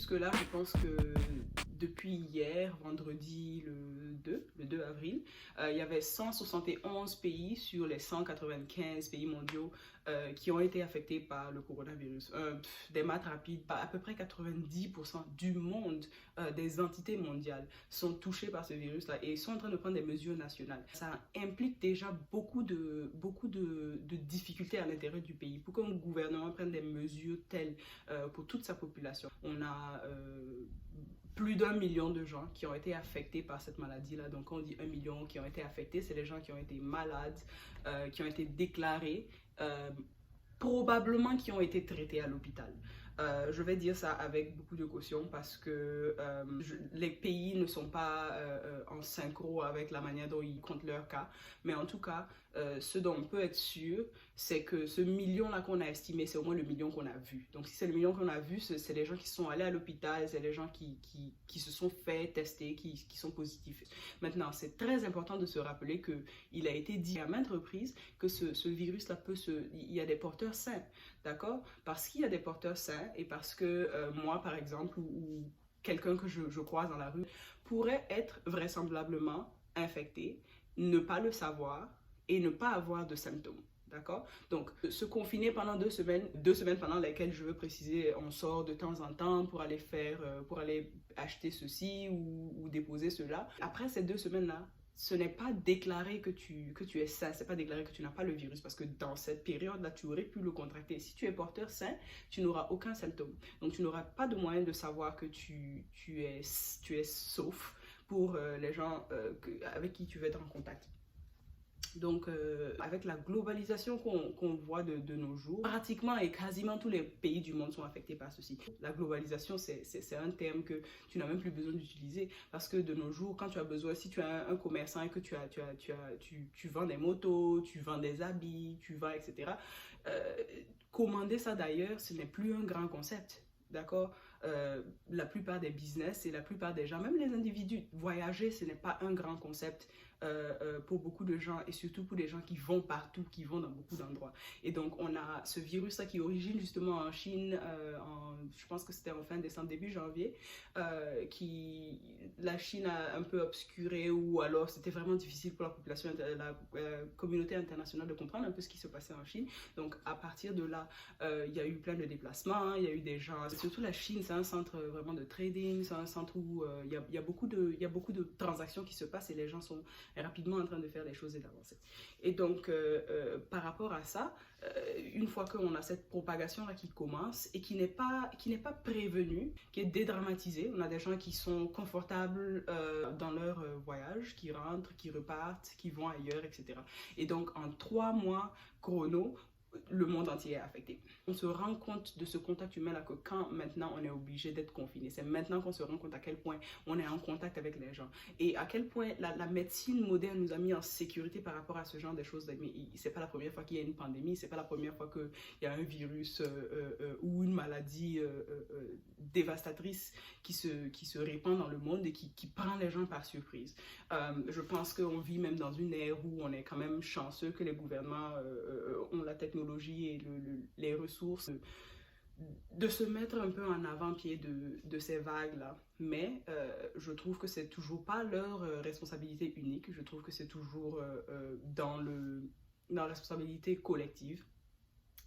jusque-là, je pense que depuis hier, vendredi le 2 avril, il y avait 171 pays sur les 195 pays mondiaux qui ont été affectés par le coronavirus. Des maths rapides, à peu près 90% du monde, des entités mondiales sont touchées par ce virus-là et sont en train de prendre des mesures nationales. Ça implique déjà beaucoup de difficultés à l'intérieur du pays. Pour qu'un gouvernement prenne des mesures telles pour toute sa population, on a plus d'1 million de gens qui ont été affectés par cette maladie-là. Donc, quand on dit 1 million qui ont été affectés, c'est les gens qui ont été malades, qui ont été déclarés, probablement qui ont été traités à l'hôpital. Je vais dire ça avec beaucoup de caution parce que les pays ne sont pas en synchro avec la manière dont ils comptent leurs cas. Mais en tout cas, ce dont on peut être sûr, c'est que ce million-là qu'on a estimé, c'est au moins le million qu'on a vu. Donc si c'est le million qu'on a vu, c'est les gens qui sont allés à l'hôpital, c'est les gens qui se sont fait tester, qui sont positifs. Maintenant, c'est très important de se rappeler qu'il a été dit à maintes reprises que ce virus-là il y a des porteurs sains, d'accord? Parce qu'il y a des porteurs sains et parce que moi, par exemple, ou quelqu'un que je croise dans la rue, pourrait être vraisemblablement infecté, ne pas le savoir et ne pas avoir de symptômes. D'accord? Donc, se confiner pendant 2 semaines pendant lesquelles, je veux préciser, on sort de temps en temps pour aller pour aller acheter ceci ou déposer cela. Après ces 2 semaines-là, ce n'est pas déclaré que tu es sain, c'est pas déclaré que tu n'as pas le virus parce que dans cette période-là, tu aurais pu le contracter. Si tu es porteur sain, tu n'auras aucun symptôme. Donc, tu n'auras pas de moyen de savoir que tu es sauf pour les gens avec qui tu veux être en contact. Donc, avec la globalisation qu'on voit de nos jours, pratiquement et quasiment tous les pays du monde sont affectés par ceci. La globalisation, c'est un terme que tu n'as même plus besoin d'utiliser parce que de nos jours, quand tu as besoin, si tu as un commerçant et que tu vends des motos, tu vends des habits, tu vends, etc., commander ça d'ailleurs, ce n'est plus un grand concept. D'accord? La plupart des business et la plupart des gens, même les individus, voyager, ce n'est pas un grand concept pour beaucoup de gens et surtout pour les gens qui vont partout, qui vont dans beaucoup d'endroits. Et donc, on a ce virus-là qui origine justement en Chine, je pense que c'était en fin décembre, début janvier, la Chine a un peu obscuré ou alors c'était vraiment difficile pour la population, la communauté internationale de comprendre un peu ce qui se passait en Chine. Donc, à partir de là, il y a eu plein de déplacements, il y a eu des gens, surtout la Chine, c'est un centre vraiment de trading, c'est un centre où il y a beaucoup de transactions qui se passent et les gens sont rapidement en train de faire les choses et d'avancer. Et donc, par rapport à ça, une fois qu'on a cette propagation-là qui commence et qui n'est pas prévenue, qui est dédramatisée, on a des gens qui sont confortables dans leur voyage, qui rentrent, qui repartent, qui vont ailleurs, etc. Et donc, en 3 mois chrono, le monde entier est affecté. On se rend compte de ce contact humain là que quand maintenant on est obligé d'être confiné, c'est maintenant qu'on se rend compte à quel point on est en contact avec les gens et à quel point la médecine moderne nous a mis en sécurité par rapport à ce genre de choses. Mais c'est pas la première fois qu'il y a une pandémie, c'est pas la première fois qu'il y a un virus ou une maladie dévastatrice qui se répand dans le monde et qui prend les gens par surprise. Je pense qu'on vit même dans une ère où on est quand même chanceux que les gouvernements ont la technologie et les ressources de se mettre un peu en avant-pied de ces vagues-là. Mais je trouve que c'est toujours pas leur responsabilité unique. Je trouve que c'est toujours dans la responsabilité collective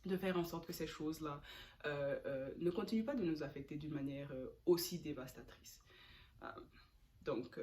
de faire en sorte que ces choses-là ne continuent pas de nous affecter d'une manière aussi dévastatrice. Donc,